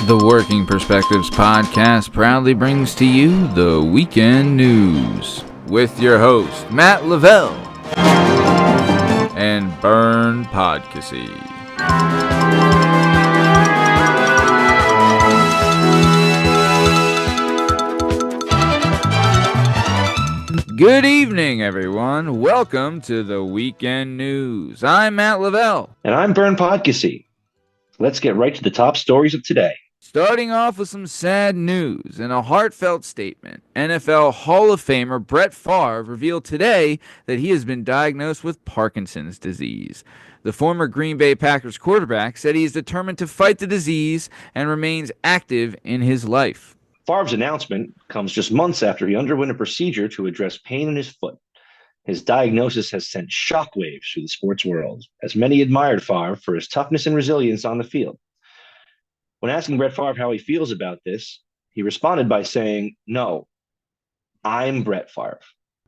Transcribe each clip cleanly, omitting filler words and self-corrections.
The Working Perspectives podcast proudly brings to you the weekend news with your host, Matt Lavelle and Brett Favre. Good evening, everyone. Welcome to the weekend news. I'm Matt Lavelle. And I'm Brett Favre. Let's get right to the top stories of today. Starting off with some sad news. In a heartfelt statement, NFL Hall of Famer Brett Favre revealed today that he has been diagnosed with Parkinson's disease. The former Green Bay Packers quarterback said he is determined to fight the disease and remains active in his life. Favre's announcement comes just months after he underwent a procedure to address pain in his foot. His diagnosis has sent shockwaves through the sports world, as many admired Favre for his toughness and resilience on the field. When asking Brett Favre how he feels about this, he responded by saying, "No, I'm Brett Favre."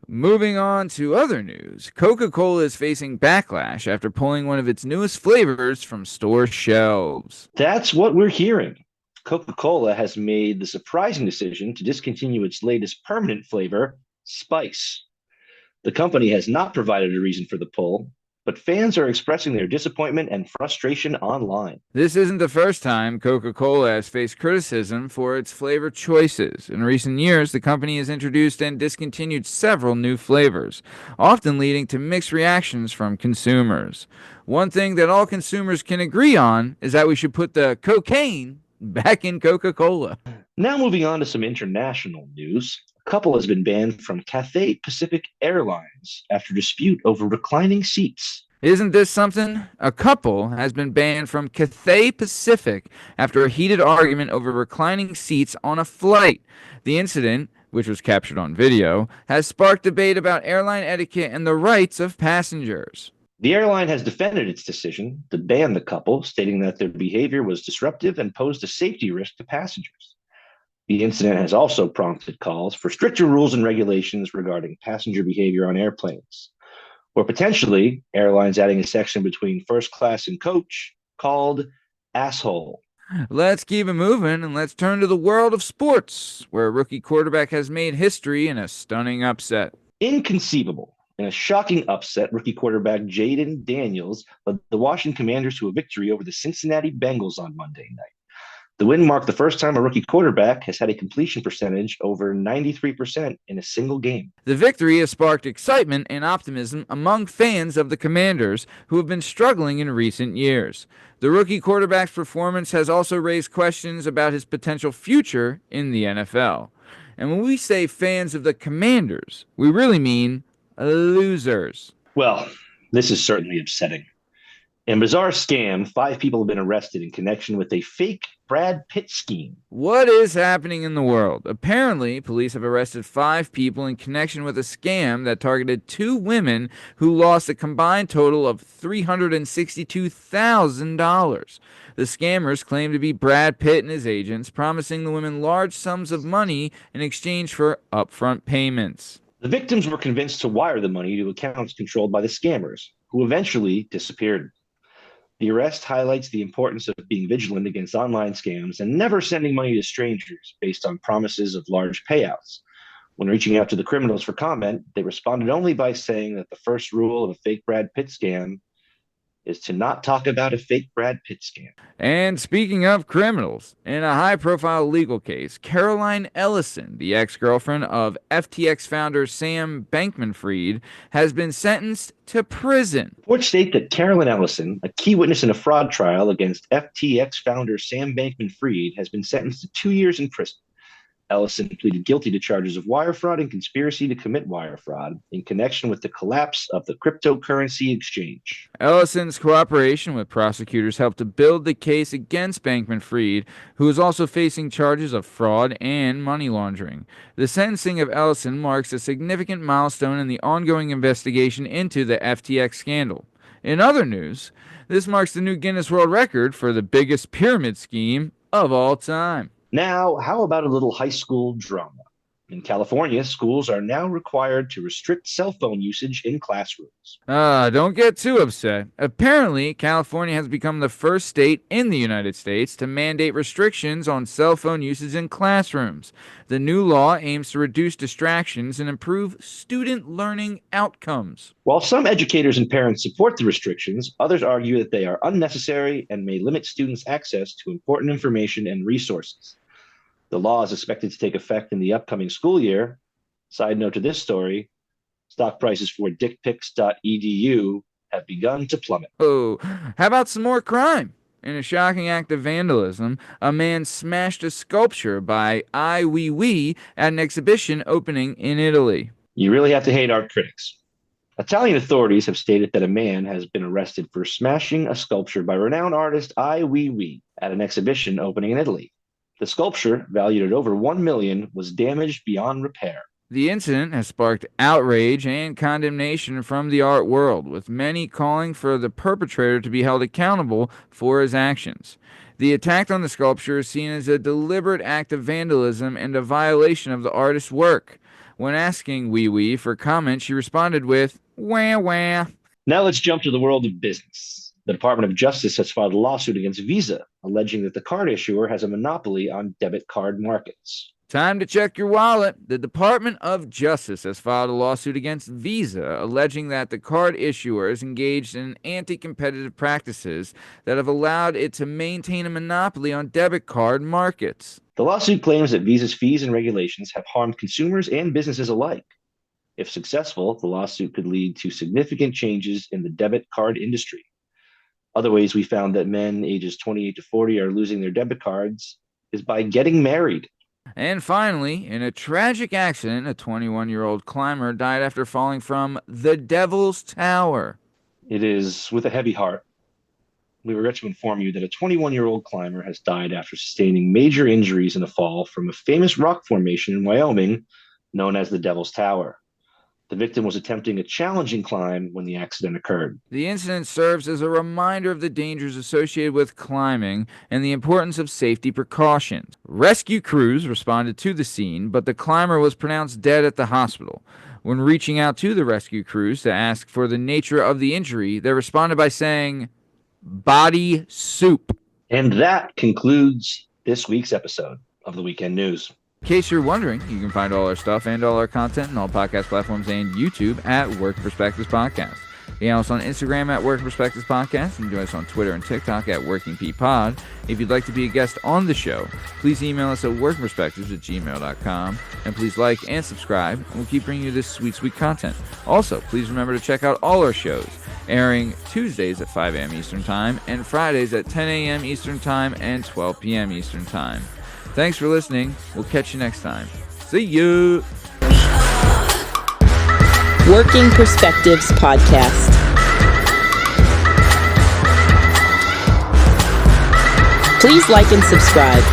Moving on to other news, Coca-Cola is facing backlash after pulling one of its newest flavors from store shelves. That's what we're hearing. Coca-Cola has made the surprising decision to discontinue its latest permanent flavor, Spice. The company has not provided a reason for the pull, but fans are expressing their disappointment and frustration online. This isn't the first time Coca-Cola has faced criticism for its flavor choices. In recent years, the company has introduced and discontinued several new flavors, often leading to mixed reactions from consumers. One thing that all consumers can agree on is that we should put the cocaine back in Coca-Cola. Now moving on to some international news. A couple has been banned from Cathay Pacific Airlines after dispute over reclining seats. Isn't this something? A couple has been banned from Cathay Pacific after a heated argument over reclining seats on a flight. The incident, which was captured on video, has sparked debate about airline etiquette and the rights of passengers. The airline has defended its decision to ban the couple, stating that their behavior was disruptive and posed a safety risk to passengers. The incident has also prompted calls for stricter rules and regulations regarding passenger behavior on airplanes, or potentially airlines adding a section between first class and coach called asshole. Let's keep it moving and let's turn to the world of sports, where a rookie quarterback has made history in a stunning upset. Inconceivable. In a shocking upset, rookie quarterback Jayden Daniels led the Washington Commanders to a victory over the Cincinnati Bengals on Monday night. The win marked the first time a rookie quarterback has had a completion percentage over 93% in a single game. The victory has sparked excitement and optimism among fans of the Commanders, who have been struggling in recent years. The rookie quarterback's performance has also raised questions about his potential future in the NFL. And when we say fans of the Commanders, we really mean losers. Well, this is certainly upsetting. In a bizarre scam, 5 people have been arrested in connection with a fake Brad Pitt scheme. What is happening in the world? Apparently, police have arrested 5 people in connection with a scam that targeted 2 women who lost a combined total of $362,000. The scammers claim to be Brad Pitt and his agents, promising the women large sums of money in exchange for upfront payments. The victims were convinced to wire the money to accounts controlled by the scammers, who eventually disappeared. The arrest highlights the importance of being vigilant against online scams and never sending money to strangers based on promises of large payouts. When reaching out to the criminals for comment, they responded only by saying that the first rule of a fake Brad Pitt scam is to not talk about a fake Brad Pitt scam. And speaking of criminals, in a high-profile legal case, Caroline Ellison, the ex-girlfriend of FTX founder Sam Bankman-Fried, has been sentenced to prison. Reports state that Caroline Ellison, a key witness in a fraud trial against FTX founder Sam Bankman-Fried, has been sentenced to 2 years in prison. Ellison pleaded guilty to charges of wire fraud and conspiracy to commit wire fraud in connection with the collapse of the cryptocurrency exchange. Ellison's cooperation with prosecutors helped to build the case against Bankman-Fried, who is also facing charges of fraud and money laundering. The sentencing of Ellison marks a significant milestone in the ongoing investigation into the FTX scandal. In other news, this marks the new Guinness World Record for the biggest pyramid scheme of all time. Now, how about a little high school drama? In California, schools are now required to restrict cell phone usage in classrooms. Don't get too upset. Apparently, California has become the first state in the United States to mandate restrictions on cell phone usage in classrooms. The new law aims to reduce distractions and improve student learning outcomes. While some educators and parents support the restrictions, others argue that they are unnecessary and may limit students' access to important information and resources. The law is expected to take effect in the upcoming school year. Side note to this story, stock prices for dickpics.edu have begun to plummet. Oh, how about some more crime? In a shocking act of vandalism, a man smashed a sculpture by Ai Weiwei at an exhibition opening in Italy. You really have to hate art critics. Italian authorities have stated that a man has been arrested for smashing a sculpture by renowned artist Ai Weiwei at an exhibition opening in Italy. The sculpture, valued at over $1 million, was damaged beyond repair. The incident has sparked outrage and condemnation from the art world, with many calling for the perpetrator to be held accountable for his actions. The attack on the sculpture is seen as a deliberate act of vandalism and a violation of the artist's work. When asking Weiwei for comment, she responded with, "Wah wah." Now let's jump to the world of business. The Department of Justice has filed a lawsuit against Visa, alleging that the card issuer has a monopoly on debit card markets. Time to check your wallet. The Department of Justice has filed a lawsuit against Visa, alleging that the card issuer is engaged in anti-competitive practices that have allowed it to maintain a monopoly on debit card markets. The lawsuit claims that Visa's fees and regulations have harmed consumers and businesses alike. If successful, the lawsuit could lead to significant changes in the debit card industry. Other ways we found that men ages 28 to 40 are losing their debit cards is by getting married. And finally, in a tragic accident, a 21-year-old climber died after falling from the Devil's Tower. It is with a heavy heart we regret to inform you that a 21-year-old climber has died after sustaining major injuries in a fall from a famous rock formation in Wyoming known as the Devil's Tower. The victim was attempting a challenging climb when the accident occurred. The incident serves as a reminder of the dangers associated with climbing and the importance of safety precautions. Rescue crews responded to the scene, but the climber was pronounced dead at the hospital. When reaching out to the rescue crews to ask for the nature of the injury, they responded by saying, "Body soup." And that concludes this week's episode of the Weekend News. In case you're wondering, you can find all our stuff and all our content on all podcast platforms and YouTube at Work Perspectives Podcast. You can also on Instagram at Work Perspectives Podcast and join us on Twitter and TikTok at WorkingPPod. If you'd like to be a guest on the show, please email us at workperspectives@gmail.com. And please like and subscribe, and we'll keep bringing you this sweet, sweet content. Also, please remember to check out all our shows, airing Tuesdays at 5 a.m. Eastern Time and Fridays at 10 a.m. Eastern Time and 12 p.m. Eastern Time. Thanks for listening. We'll catch you next time. See you. Working Perspectives Podcast. Please like and subscribe.